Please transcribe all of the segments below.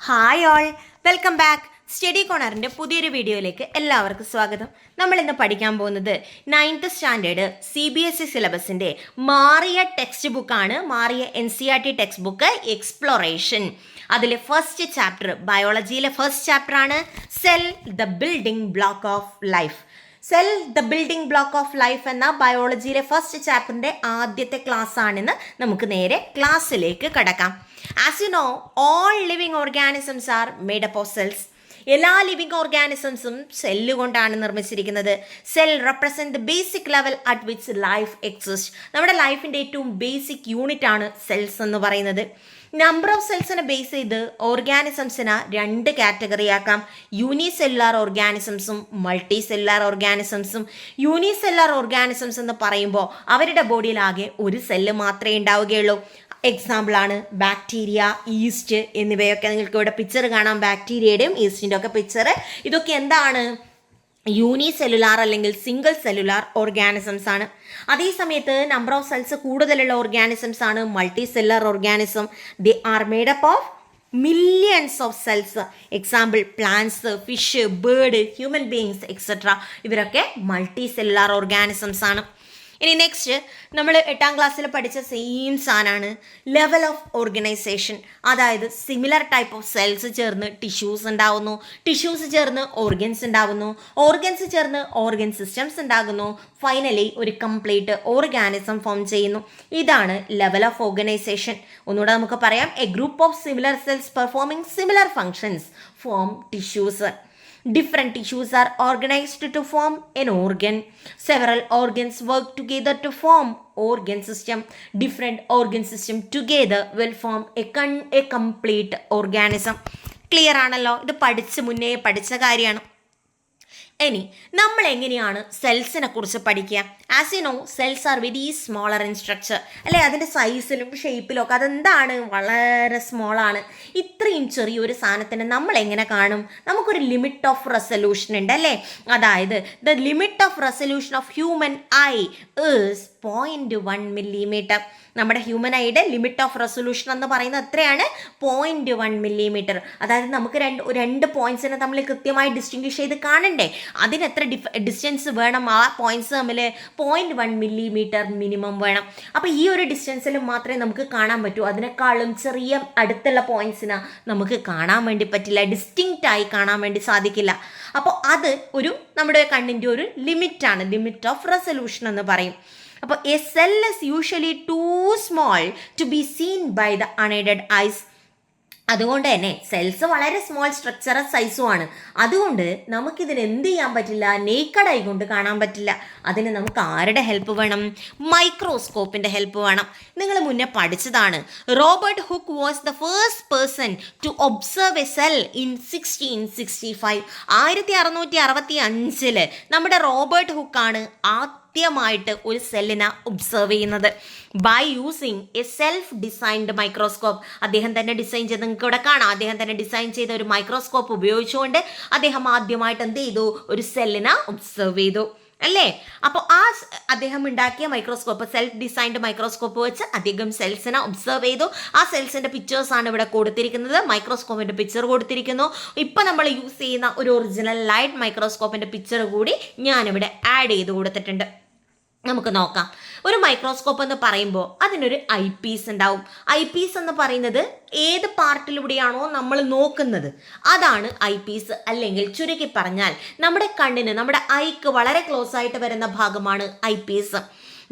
Hi all, welcome back. Study കോണറിൻ്റെ പുതിയൊരു വീഡിയോയിലേക്ക് എല്ലാവർക്കും സ്വാഗതം. നമ്മൾ ഇന്ന് പഠിക്കാൻ പോകുന്നത് 9th സ്റ്റാൻഡേർഡ് CBSE സിലബസിൻ്റെ മാറിയ ടെക്സ്റ്റ് ബുക്കാണ്, മാറിയ NCERT ടെക്സ്റ്റ് ബുക്ക് എക്സ്പ്ലോറേഷൻ. അതിലെ ഫസ്റ്റ് ചാപ്റ്റർ, ബയോളജിയിലെ ഫസ്റ്റ് ചാപ്റ്ററാണ് cell the building block of life. Cell the building block of life എന്ന ബയോളജിയിലെ ഫസ്റ്റ് ചാപ്റ്ററിൻ്റെ ആദ്യത്തെ ക്ലാസ് ആണെന്ന് നമുക്ക് നേരെ ക്ലാസ്സിലേക്ക് കടക്കാം. As you know, all living organisms are made up of cells. എല്ലാ ലിവിങ് ഓർഗാനിസംസും സെല്ല് കൊണ്ടാണ് നിർമ്മിച്ചിരിക്കുന്നത്. Cell represent the basic level at which life exist. നമ്മുടെ ലൈഫിൻ്റെ ഏറ്റവും ബേസിക് യൂണിറ്റ് ആണ് സെൽസ് എന്ന് പറയുന്നത്. നമ്പർ ഓഫ് സെൽസിനെ ബേസ് ചെയ്ത് ഓർഗാനിസംസിനെ രണ്ട് കാറ്റഗറി ആക്കാം: യൂണിസെല്ലുലാർ ഓർഗാനിസംസും മൾട്ടി സെല്ലുലാർ ഓർഗാനിസംസും. യൂണിസെല്ലുലാർ ഓർഗാനിസംസ് എന്ന് പറയുമ്പോൾ അവരുടെ ബോഡിയിൽ ആകെ ഒരു സെല്ല് മാത്രമേ ഉണ്ടാവുകയുള്ളൂ. എക്സാമ്പിളാണ് ബാക്ടീരിയ, ഈസ്റ്റ് എന്നിവയൊക്കെ. നിങ്ങൾക്ക് ഇവിടെ പിക്ചർ കാണാം, ബാക്ടീരിയയുടെയും ഈസ്റ്റിൻ്റെ ഒക്കെ പിക്ചർ. ഇതൊക്കെ എന്താണ്? യൂണിസെല്ലുലാർ അല്ലെങ്കിൽ സിംഗിൾ സെല്ലുലാർ ഓർഗാനിസംസ് ആണ്. അതേ സമയത്ത് നമ്പർ ഓഫ് സെൽസ് കൂടുതലുള്ള ഓർഗാനിസംസ് ആണ് multi cellular organism. They are made up of millions of cells. Example plants, fish, bird, human beings etcetera. ഇവരൊക്കെ മൾട്ടി സെല്ലുലാർ ഓർഗാനിസംസ് ആണ്. ഇനി നെക്സ്റ്റ് നമ്മൾ 8ാം ക്ലാസ്സിൽ പഠിച്ച സെയിം സാധനമാണ് ലെവൽ ഓഫ് ഓർഗനൈസേഷൻ. അതായത് സിമിലർ ടൈപ്പ് ഓഫ് സെൽസ് ചേർന്ന് ടിഷ്യൂസ് ഉണ്ടാവുന്നു, ടിഷ്യൂസ് ചേർന്ന് ഓർഗൻസ് ഉണ്ടാവുന്നു, ഓർഗൻസ് ചേർന്ന് ഓർഗൻ സിസ്റ്റംസ് ഉണ്ടാകുന്നു, ഫൈനലി ഒരു കംപ്ലീറ്റ് ഓർഗാനിസം ഫോം ചെയ്യുന്നു. ഇതാണ് ലെവൽ ഓഫ് ഓർഗനൈസേഷൻ. ഒന്നുകൂടെ നമുക്ക് പറയാം: A group of similar cells performing similar functions form tissues. Different tissues are organized to form an organ. Several organs work together to form organ system. Different organ system together will form a complete organism. Clear ആണല്ലോ? ഇത് മുന്നേ പഠിച്ച കാര്യമാണ്. ഇനി നമ്മൾ എങ്ങനെയാണ് സെൽസിനെ കുറിച്ച് പഠിക്കുക? As you know, cells are very smaller in structure, അല്ലേ? അതിൻ്റെ സൈസിലും ഷേപ്പിലും ഒക്കെ അതെന്താണ്? വളരെ സ്മോളാണ്. ഇത്രയും ചെറിയൊരു സാധനത്തിന് നമ്മൾ എങ്ങനെ കാണും? നമുക്കൊരു ലിമിറ്റ് ഓഫ് റെസൊല്യൂഷൻ ഉണ്ട്, അല്ലേ? അതായത് the limit of resolution of human I is 0.1 millimeter. നമ്മുടെ ഹ്യൂമൻ ഐയുടെ ലിമിറ്റ് ഓഫ് റെസൊല്യൂഷൻ എന്ന് പറയുന്നത് എത്രയാണ്? 0.1 millimeter. അതായത് നമുക്ക് രണ്ട് പോയിന്റ്സിനെ തമ്മിൽ കൃത്യമായി ഡിസ്റ്റിങ്വിഷ് ചെയ്ത് കാണണ്ടേ? അതിന് എത്ര ഡിസ്റ്റൻസ് വേണം? ആ പോയിന്റ്സ് തമ്മിൽ 0.1 millimeter മിനിമം വേണം. അപ്പോൾ ഈ ഒരു ഡിസ്റ്റൻസിൽ മാത്രമേ നമുക്ക് കാണാൻ പറ്റൂ. അതിനേക്കാളും ചെറിയ അടുത്തുള്ള പോയിന്റ്സിനെ നമുക്ക് കാണാൻ വേണ്ടി പറ്റില്ല, ഡിസ്റ്റിങ്ക്റ്റ് ആയി കാണാൻ വേണ്ടി സാധിക്കില്ല. അപ്പോൾ അത് നമ്മുടെ കണ്ണിൻ്റെ ഒരു ലിമിറ്റാണ്, ലിമിറ്റ് ഓഫ് റെസൊല്യൂഷൻ എന്ന് പറയും. അപ്പോൾ a cell is usually too small to be seen by the unaided eyes. അതുകൊണ്ട് തന്നെ സെൽസ് വളരെ സ്മോൾ സ്ട്രക്ചറൽ സൈസുമാണ്. അതുകൊണ്ട് നമുക്കിതിന് എന്ത് ചെയ്യാൻ പറ്റില്ല? നേക്കഡ് ഐ കൊണ്ട് കാണാൻ പറ്റില്ല. അതിന് നമുക്ക് ആരുടെ ഹെൽപ്പ് വേണം? മൈക്രോസ്കോപ്പിൻ്റെ ഹെൽപ്പ് വേണം. നിങ്ങൾ മുന്നേ പഠിച്ചതാണ്. Robert Hooke was the first person to observe a cell in 1665. 1665 നമ്മുടെ റോബർട്ട് ഹുക്കാണ് ആദ്യമായിട്ട് ഒരു സെല്ലിനെ ഒബ്സർവ് ചെയ്യുന്നത് by using a self designed microscope. അദ്ദേഹം തന്നെ ഡിസൈൻ ചെയ്ത്, നിങ്ങൾക്ക് ഇവിടെ കാണാം, അദ്ദേഹം തന്നെ ഡിസൈൻ ചെയ്ത ഒരു മൈക്രോസ്കോപ്പ് ഉപയോഗിച്ചുകൊണ്ട് അദ്ദേഹം ആദ്യമായിട്ട് എന്ത് ചെയ്തു? ഒരു സെല്ലിനെ ഒബ്സർവ് ചെയ്തു, അല്ലേ? അപ്പോൾ അദ്ദേഹം ഉണ്ടാക്കിയ മൈക്രോസ്കോപ്പ്, സെൽഫ് ഡിസൈൻഡ് മൈക്രോസ്കോപ്പ് വെച്ച് അദ്ദേഹം സെൽസിനെ ഒബ്സർവ് ചെയ്തു. ആ സെൽസിൻ്റെ പിക്ചേഴ്സാണ് ഇവിടെ കൊടുത്തിരിക്കുന്നത്. മൈക്രോസ്കോപ്പിൻ്റെ പിക്ചർ കൊടുത്തിരിക്കുന്നു. ഇപ്പം നമ്മൾ യൂസ് ചെയ്യുന്ന ഒരു ഒറിജിനൽ ലൈറ്റ് മൈക്രോസ്കോപ്പിൻ്റെ പിക്ചർ കൂടി ഞാനിവിടെ ആഡ് ചെയ്ത് കൊടുത്തിട്ടുണ്ട്. നമുക്ക് നോക്കാം. ഒരു മൈക്രോസ്കോപ്പ് എന്ന് പറയുമ്പോൾ അതിനൊരു ഐ പീസ് ഉണ്ടാവും. ഐ പീസ് എന്ന് പറയുന്നത് ഏത് പാർട്ടിലൂടെയാണോ നമ്മൾ നോക്കുന്നത് അതാണ് ഐ പീസ്. അല്ലെങ്കിൽ ചുരുക്കി പറഞ്ഞാൽ നമ്മുടെ കണ്ണിന്, നമ്മുടെ ഐക്ക് വളരെ ക്ലോസ് ആയിട്ട് വരുന്ന ഭാഗമാണ് eyepiece.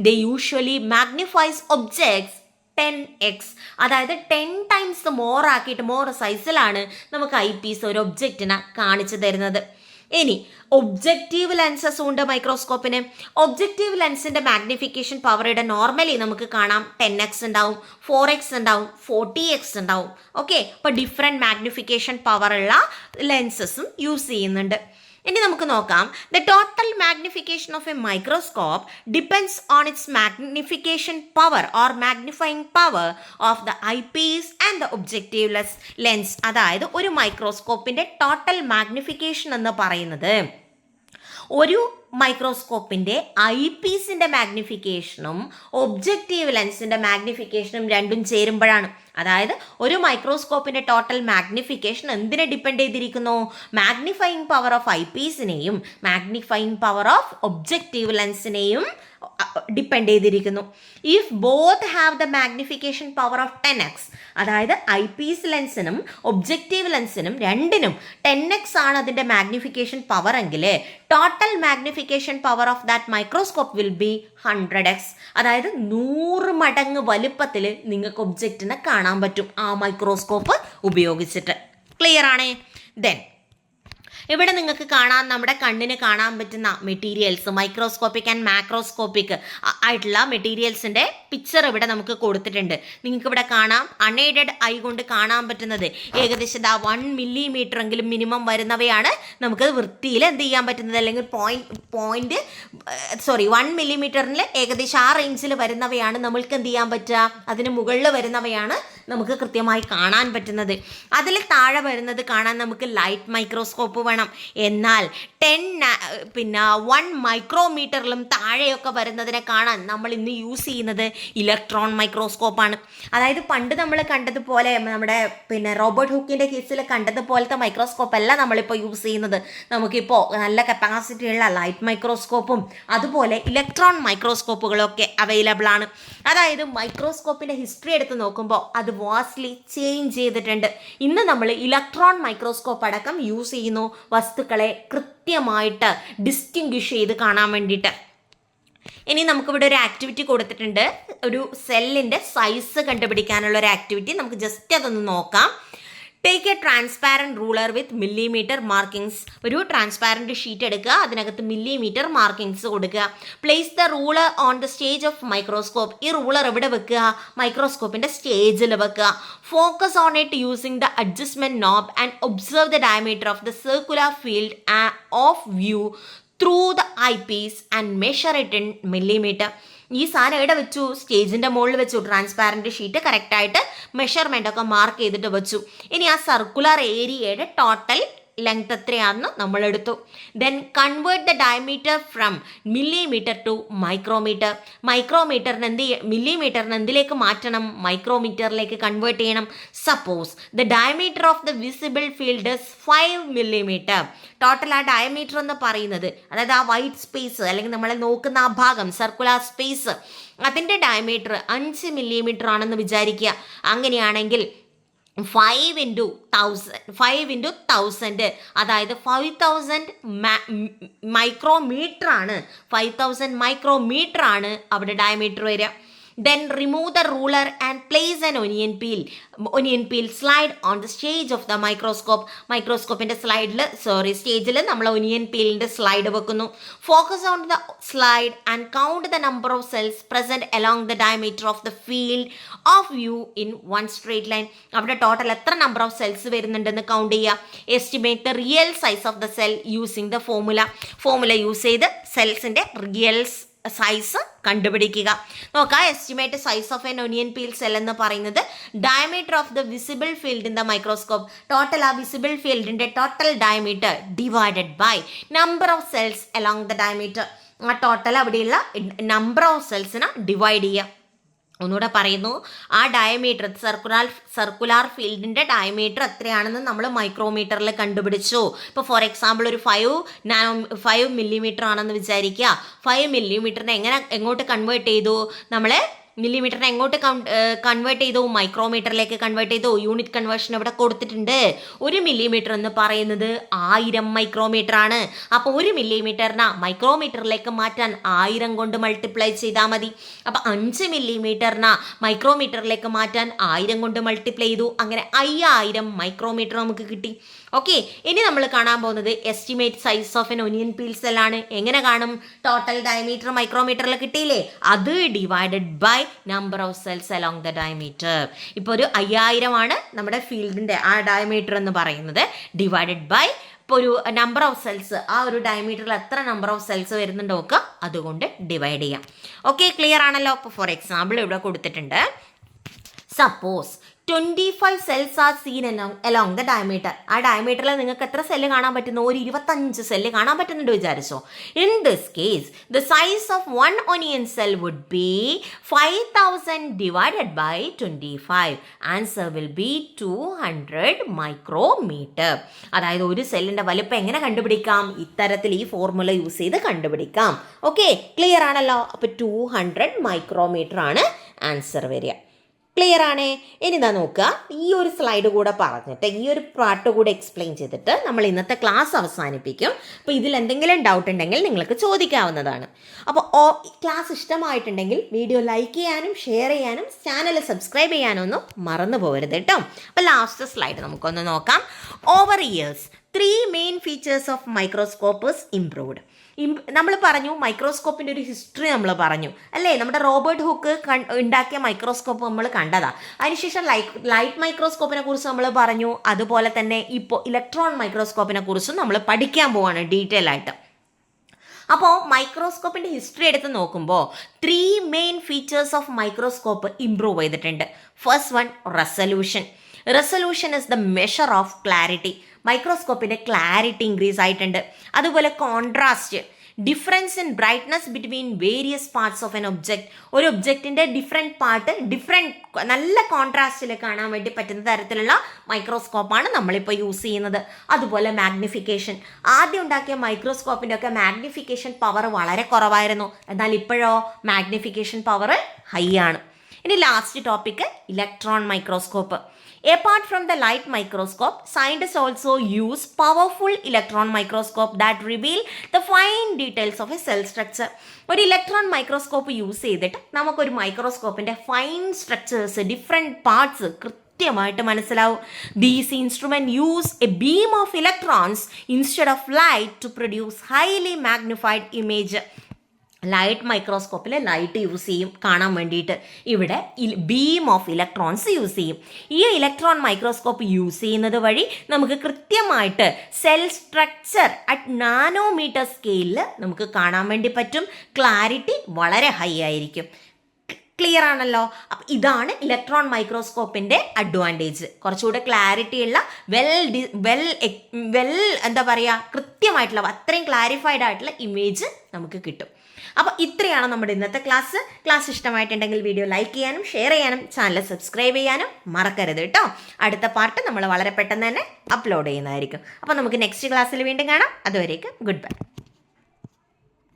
They usually magnifies objects 10x. അതായത് 10 times മോർ ആക്കിയിട്ട്, മോർ സൈസിലാണ് നമുക്ക് ഐ പീസ് ഒരു ഒബ്ജക്റ്റിനെ കാണിച്ചു തരുന്നത്. ഇനി ഒബ്ജക്റ്റീവ് ലെൻസസ് ഉണ്ട് മൈക്രോസ്കോപ്പിന്. ഒബ്ജക്റ്റീവ് ലെൻസിൻ്റെ മാഗ്നിഫിക്കേഷൻ പവറുടെ നോർമലി നമുക്ക് കാണാം 10x ഉണ്ടാവും, 4x ഉണ്ടാവും, 40x ഉണ്ടാവും. ഓക്കെ, അപ്പോൾ ഡിഫറെൻറ്റ് മാഗ്നിഫിക്കേഷൻ പവറുള്ള ലെൻസസും യൂസ് ചെയ്യുന്നുണ്ട്. ഇനി നമുക്ക് നോക്കാം. The total magnification of A microscope depends on its magnification power or magnifying power of the I Ps and the objective lens. അതായത് ഒരു മൈക്രോസ്കോപ്പിൻ്റെ ടോട്ടൽ മാഗ്നിഫിക്കേഷൻ എന്ന് പറയുന്നത് ഒരു മൈക്രോസ്കോപ്പിൻ്റെ ഐ പീസിൻ്റെ മാഗ്നിഫിക്കേഷനും ഒബ്ജക്റ്റീവ് ലെൻസിൻ്റെ മാഗ്നിഫിക്കേഷനും രണ്ടും ചേരുമ്പോഴാണ്. അതായത് ഒരു മൈക്രോസ്കോപ്പിന്റെ ടോട്ടൽ മാഗ്നിഫിക്കേഷൻ എന്തിനെ ഡിപ്പെൻഡ് ചെയ്തിരിക്കുന്നു? മാഗ്നിഫൈയിങ് പവർ ഓഫ് ഐ പീസിനെയും മാഗ്നിഫൈയിങ് പവർ ഓഫ് ഒബ്ജക്റ്റീവ് ലെൻസിനെയും ഡിപ്പെൻഡ് ചെയ്തിരിക്കുന്നു. If both have the magnification power of 10x, അതായത് ഐ പീസ് ലെൻസിനും ഒബ്ജക്റ്റീവ് ലെൻസിനും രണ്ടിനും 10x ആണ് അതിൻ്റെ മാഗ്നിഫിക്കേഷൻ പവർ എങ്കിൽ total magnification power of that microscope will be 100x, അതായത് 100 മടങ്ങ് വലുപ്പത്തിൽ നിങ്ങൾക്ക് ഒബ്ജക്റ്റിനെ കാണാൻ പറ്റും ആ മൈക്രോസ്കോപ്പ് ഉപയോഗിച്ചിട്ട്. ക്ലിയർ ആണേ? ദെൻ ഇവിടെ നിങ്ങൾക്ക് കാണാൻ നമ്മുടെ കണ്ണിന് കാണാൻ പറ്റുന്ന മെറ്റീരിയൽസ്, മൈക്രോസ്കോപ്പിക് ആൻഡ് മാക്രോസ്കോപ്പിക് ആയിട്ടുള്ള മെറ്റീരിയൽസിൻ്റെ പിക്ചർ ഇവിടെ നമുക്ക് കൊടുത്തിട്ടുണ്ട്. നിങ്ങൾക്ക് ഇവിടെ കാണാം അൺഎയ്ഡഡ് ഐ കൊണ്ട് കാണാൻ പറ്റുന്നത് ഏകദേശം 1 മില്ലിമീറ്റർ എങ്കിലും മിനിമം വരുന്നവയാണ് നമുക്ക് വൃത്തിയിൽ എന്ത് ചെയ്യാൻ പറ്റുന്നത്, അല്ലെങ്കിൽ 1 മില്ലിമീറ്ററിൽ ഏകദേശം ആ റേഞ്ചിൽ വരുന്നവയാണ് നമ്മൾക്ക് എന്ത് ചെയ്യാൻ പറ്റുക, അതിന് മുകളിൽ വരുന്നവയാണ് നമുക്ക് കൃത്യമായി കാണാൻ പറ്റുന്നത്. അതിൽ താഴെ വരുന്നത് കാണാൻ നമുക്ക് ലൈറ്റ് മൈക്രോസ്കോപ്പ് വേണം. എന്നാൽ 1 മൈക്രോമീറ്ററിലും താഴെയൊക്കെ വരുന്നതിനെ കാണാൻ നമ്മൾ ഇന്ന് യൂസ് ചെയ്യുന്നത് ഇലക്ട്രോൺ മൈക്രോസ്കോപ്പാണ്. അതായത് പണ്ട് നമ്മൾ കണ്ടതുപോലെ നമ്മുടെ റോബർട്ട് ഹൂക്കിൻ്റെ കേസിൽ കണ്ടതുപോലത്തെ മൈക്രോസ്കോപ്പ് അല്ല നമ്മളിപ്പോൾ യൂസ് ചെയ്യുന്നത്. നമുക്കിപ്പോൾ നല്ല കപ്പാസിറ്റി ഉള്ള ലൈറ്റ് മൈക്രോസ്കോപ്പും അതുപോലെ ഇലക്ട്രോൺ മൈക്രോസ്കോപ്പുകളൊക്കെ അവൈലബിൾ ആണ്. അതായത് മൈക്രോസ്കോപ്പിൻ്റെ ഹിസ്റ്ററി എടുത്ത് നോക്കുമ്പോൾ അത് വാസ്റ്റ്ലി ചേഞ്ച് ചെയ്തിട്ടുണ്ട്. ഇന്ന് നമ്മൾ ഇലക്ട്രോൺ മൈക്രോസ്കോപ്പ് അടക്കം യൂസ് ചെയ്യുന്നു വസ്തുക്കളെ കൃത്യമായിട്ട് ഡിസ്റ്റിങ്വിഷ് ചെയ്ത് കാണാൻ വേണ്ടിയിട്ട്. ഇനി നമുക്കിവിടെ ഒരു ആക്ടിവിറ്റി കൊടുത്തിട്ടുണ്ട്, ഒരു സെല്ലിൻ്റെ സൈസ് കണ്ടുപിടിക്കാനുള്ള ഒരു ആക്ടിവിറ്റി. നമുക്ക് ജസ്റ്റ് അതൊന്ന് നോക്കാം. Take A transparent ruler with millimetre markings. ഒരു ട്രാൻസ്പാരൻറ്റ് ഷീറ്റ് എടുക്കുക, അതിനകത്ത് മില്ലിമീറ്റർ മാർക്കിങ്സ് കൊടുക്കുക. Place the ruler on the stage of microscope. ഈ റൂളർ എവിടെ വെക്കുക? മൈക്രോസ്കോപ്പിൻ്റെ സ്റ്റേജിൽ വെക്കുക. Focus on it using the adjustment knob and observe the diameter of the circular field of view through the I Ps and measure it in millimetre. ഈ സാധനം എവിടെ വെച്ചു? സ്റ്റേജിൻ്റെ മുകളിൽ വെച്ചു. ട്രാൻസ്പാരൻറ്റ് ഷീറ്റ് കറക്റ്റായിട്ട് മെഷർമെൻ്റ് ഒക്കെ മാർക്ക് ചെയ്തിട്ട് വെച്ചു. ഇനി ആ സർക്കുലർ ഏരിയയുടെ ടോട്ടൽ ലെങ്ത് എത്രയാണെന്ന് നമ്മൾ എടുത്തു. Then convert the diameter from millimetre to micrometre. മില്ലിമീറ്ററിന് എന്തിലേക്ക് മാറ്റണം? മൈക്രോമീറ്ററിലേക്ക് കൺവേർട്ട് ചെയ്യണം. Suppose the diameter of the visible field is 5 millimetre. Total ആ ഡയമീറ്റർ എന്ന് പറയുന്നത്, അതായത് ആ വൈറ്റ് സ്പേസ് അല്ലെങ്കിൽ നമ്മളെ നോക്കുന്ന ആ ഭാഗം സർക്കുലർ സ്പേസ്, അതിൻ്റെ ഡയമീറ്റർ 5 മില്ലിമീറ്റർ ആണെന്ന് വിചാരിക്കുക. അങ്ങനെയാണെങ്കിൽ 5 into 1000, അതായത് 5000 മൈക്രോമീറ്റർ ആണ്. 5000 മൈക്രോമീറ്റർ ആണ് അവിടെ ഡയമീറ്റർ വരിക. Then remove the ruler and place an onion peel slide on the stage of the microscope. മൈക്രോസ്കോപ്പിൻ്റെ സ്റ്റേജിൽ നമ്മൾ ഒനിയൻ പീലിൻ്റെ സ്ലൈഡ് വെക്കുന്നു. Focus on the slide and count the number of cells present along the diameter of the field of view in 1 straight line. അവിടെ total എത്ര number of cells വരുന്നുണ്ടെന്ന് count ചെയ്യുക. Estimate the real size of the cell using the formula use ചെയ്ത് സെൽസിൻ്റെ real size കണ്ടുപിടിക്കുക. നോക്കാം. Estimate size of an onion peel cell എന്ന് പറയുന്നത് diameter of the visible field in the microscope. Total ആ visible ഫീൽഡിൻ്റെ total diameter divided by number of cells along the diameter. ആ total അവിടെയുള്ള number of സെൽസിനെ divide ചെയ്യുക. ഒന്നുകൂടെ പറയുന്നു, ആ ഡയമീറ്റർ സർക്കുലാർ ഫീൽഡിൻ്റെ ഡയമീറ്റർ എത്രയാണെന്ന് നമ്മൾ മൈക്രോമീറ്ററിൽ കണ്ടുപിടിച്ചു. ഇപ്പോൾ ഫോർ എക്സാമ്പിൾ ഒരു 5 മില്ലിമീറ്റർ ആണെന്ന് വിചാരിക്കുക. 5 മില്ലിമീറ്ററിനെ എങ്ങോട്ട് കൺവേർട്ട് ചെയ്തു? നമ്മൾ മില്ലിമീറ്ററിനെ എങ്ങോട്ട് കൺവേർട്ട് ചെയ്തു? മൈക്രോമീറ്ററിലേക്ക് കൺവേർട്ട് ചെയ്തു. യൂണിറ്റ് കൺവേർഷൻ ഇവിടെ കൊടുത്തിട്ടുണ്ട്. 1 മില്ലിമീറ്റർ എന്ന് പറയുന്നത് 1000 മൈക്രോമീറ്റർ ആണ്. അപ്പോൾ 1 മില്ലിമീറ്ററിന് മൈക്രോമീറ്ററിലേക്ക് മാറ്റാൻ 1000 കൊണ്ട് മൾട്ടിപ്ലൈ ചെയ്താൽ മതി. അപ്പോൾ 5 മില്ലിമീറ്ററിന് മൈക്രോമീറ്ററിലേക്ക് മാറ്റാൻ 1000 കൊണ്ട് മൾട്ടിപ്ലൈ ചെയ്തു. അങ്ങനെ 5000 മൈക്രോമീറ്റർ നമുക്ക് കിട്ടി. ഓക്കെ, ഇനി നമ്മൾ കാണാൻ പോകുന്നത് estimate size of an onion peel cell ആണ്. എങ്ങനെ കാണും? ടോട്ടൽ ഡയമീറ്റർ മൈക്രോമീറ്ററിൽ കിട്ടിയില്ലേ, അത് divided by number of cells along the diameter. ഇപ്പോൾ ഒരു 5000 ആണ് നമ്മുടെ ഫീൽഡിൻ്റെ ആ ഡയമീറ്റർ എന്ന് പറയുന്നത്, ഡിവൈഡഡ് ബൈ ഇപ്പോൾ ഒരു നമ്പർ ഓഫ് സെൽസ്, ആ ഒരു ഡയമീറ്ററിൽ എത്ര നമ്പർ ഓഫ് സെൽസ് വരുന്നുണ്ടോ ഒക്കെ അതുകൊണ്ട് ഡിവൈഡ് ചെയ്യാം. ഓക്കെ, ക്ലിയർ ആണല്ലോ. അപ്പോൾ ഫോർ എക്സാമ്പിൾ ഇവിടെ കൊടുത്തിട്ടുണ്ട്. Suppose 25 cells are seen along the diameter. ആ ഡയമീറ്ററിൽ നിങ്ങൾക്ക് എത്ര സെല്ല് കാണാൻ പറ്റുന്നു? ഒരു 25 സെല്ല് കാണാൻ പറ്റുന്നുണ്ട് വിചാരിച്ചോ. In this case the size of 1 onion cell would be 5000 divided by 25. Answer will be 200 micrometre. അതായത് ഒരു സെല്ലിന്റെ വലിപ്പം എങ്ങനെ കണ്ടുപിടിക്കാം? ഇത്തരത്തിൽ ഈ ഫോർമുല യൂസ് ചെയ്ത് കണ്ടുപിടിക്കാം. ഓക്കെ, ക്ലിയർ ആണല്ലോ. അപ്പോൾ 200 മൈക്രോമീറ്റർ ആണ് ആൻസർ വരിക. ക്ലിയർ ആണേ? ഇനി ഇതാ നോക്കുക, ഈ ഒരു സ്ലൈഡ് കൂടെ പറഞ്ഞിട്ട് ഈ ഒരു പാർട്ട് കൂടെ എക്സ്പ്ലെയിൻ ചെയ്തിട്ട് നമ്മൾ ഇന്നത്തെ ക്ലാസ് അവസാനിപ്പിക്കും. അപ്പോൾ ഇതിൽ എന്തെങ്കിലും ഡൗട്ട് ഉണ്ടെങ്കിൽ നിങ്ങൾക്ക് ചോദിക്കാവുന്നതാണ്. അപ്പോൾ ക്ലാസ് ഇഷ്ടമായിട്ടുണ്ടെങ്കിൽ വീഡിയോ ലൈക്ക് ചെയ്യാനും ഷെയർ ചെയ്യാനും ചാനൽ സബ്സ്ക്രൈബ് ചെയ്യാനും ഒന്നും മറന്നു പോകരുത് കേട്ടോ. അപ്പോൾ ലാസ്റ്റ് സ്ലൈഡ് നമുക്കൊന്ന് നോക്കാം. Over years 3 main features of microscope is improved. നമ്മൾ പറഞ്ഞു മൈക്രോസ്കോപ്പിൻ്റെ ഒരു ഹിസ്റ്ററി നമ്മൾ പറഞ്ഞു അല്ലേ. നമ്മുടെ റോബർട്ട് ഹുക്ക് ഉണ്ടാക്കിയ മൈക്രോസ്കോപ്പ് നമ്മൾ കണ്ടതാണ്. അതിനുശേഷം ലൈറ്റ് മൈക്രോസ്കോപ്പിനെ കുറിച്ച് നമ്മൾ പറഞ്ഞു. അതുപോലെ തന്നെ ഇപ്പോൾ ഇലക്ട്രോൺ മൈക്രോസ്കോപ്പിനെ കുറിച്ചും നമ്മൾ പഠിക്കാൻ പോവാണ് ഡീറ്റെയിൽ ആയിട്ട്. അപ്പോൾ മൈക്രോസ്കോപ്പിൻ്റെ ഹിസ്റ്ററി എടുത്ത് നോക്കുമ്പോൾ 3 main features of microscope improve ചെയ്തിട്ടുണ്ട്. First one, resolution. Resolution is the measure of clarity. മൈക്രോസ്കോപ്പിൻ്റെ ക്ലാരിറ്റി ഇൻക്രീസ് ആയിട്ടുണ്ട്. അതുപോലെ contrast, difference in brightness between various parts of an object. ഒരു ഒബ്ജക്റ്റിൻ്റെ ഡിഫറെൻറ്റ് പാർട്ട് നല്ല കോൺട്രാസ്റ്റിൽ കാണാൻ വേണ്ടി പറ്റുന്ന തരത്തിലുള്ള മൈക്രോസ്കോപ്പാണ് നമ്മളിപ്പോൾ യൂസ് ചെയ്യുന്നത്. അതുപോലെ മാഗ്നിഫിക്കേഷൻ. ആദ്യം ഉണ്ടാക്കിയ മൈക്രോസ്കോപ്പിൻ്റെ ഒക്കെ മാഗ്നിഫിക്കേഷൻ പവർ വളരെ കുറവായിരുന്നു. എന്നാൽ ഇപ്പോഴോ മാഗ്നിഫിക്കേഷൻ പവർ ഹൈ ആണ്. ഇനി last topic electron microscope. Apart from the light microscope, scientists also use powerful electron microscope that reveal the fine details of a cell structure. ഒരു ഇലക്ട്രോൺ മൈക്രോസ്കോപ്പ് യൂസ് ചെയ്തിട്ട് നമുക്കൊരു മൈക്രോസ്കോപ്പിൻ്റെ ഫൈൻ സ്ട്രക്ചേഴ്സ്, ഡിഫറെൻറ്റ് പാർട്സ് കൃത്യമായിട്ട് മനസ്സിലാവും. These instrument use a beam of electrons instead of light to produce highly magnified image. Light മൈക്രോസ്കോപ്പിൽ light use ചെയ്യും കാണാൻ വേണ്ടിയിട്ട്. ഇവിടെ ബീം ഓഫ് ഇലക്ട്രോൺസ് യൂസ് ചെയ്യും. ഈ ഇലക്ട്രോൺ മൈക്രോസ്കോപ്പ് യൂസ് ചെയ്യുന്നത് വഴി നമുക്ക് കൃത്യമായിട്ട് സെൽ സ്ട്രക്ചർ അറ്റ് നാനോമീറ്റർ സ്കെയിലിൽ നമുക്ക് കാണാൻ വേണ്ടി പറ്റും. ക്ലാരിറ്റി വളരെ ഹൈ ആയിരിക്കും. ക്ലിയർ ആണല്ലോ. അപ്പം ഇതാണ് ഇലക്ട്രോൺ മൈക്രോസ്കോപ്പിൻ്റെ അഡ്വാൻറ്റേജ്. കുറച്ചുകൂടെ ക്ലാരിറ്റി ഉള്ള എന്താ പറയുക, കൃത്യമായിട്ടുള്ള അത്രയും ക്ലാരിഫൈഡ് ആയിട്ടുള്ള ഇമേജ് നമുക്ക് കിട്ടും. അപ്പോൾ ഇത്രയാണ് നമ്മുടെ ഇന്നത്തെ ക്ലാസ്. ക്ലാസ് ഇഷ്ടമായിട്ടുണ്ടെങ്കിൽ വീഡിയോ ലൈക്ക് ചെയ്യാനും ഷെയർ ചെയ്യാനും ചാനൽ സബ്സ്ക്രൈബ് ചെയ്യാനും മറക്കരുത് കേട്ടോ. അടുത്ത പാർട്ട് നമ്മൾ വളരെ പെട്ടെന്ന് തന്നെ അപ്ലോഡ് ചെയ്യുന്നതായിരിക്കും. അപ്പോൾ നമുക്ക് നെക്സ്റ്റ് ക്ലാസ്സിൽ വീണ്ടും കാണാം. അതുവരേക്കും ഗുഡ് ബൈ.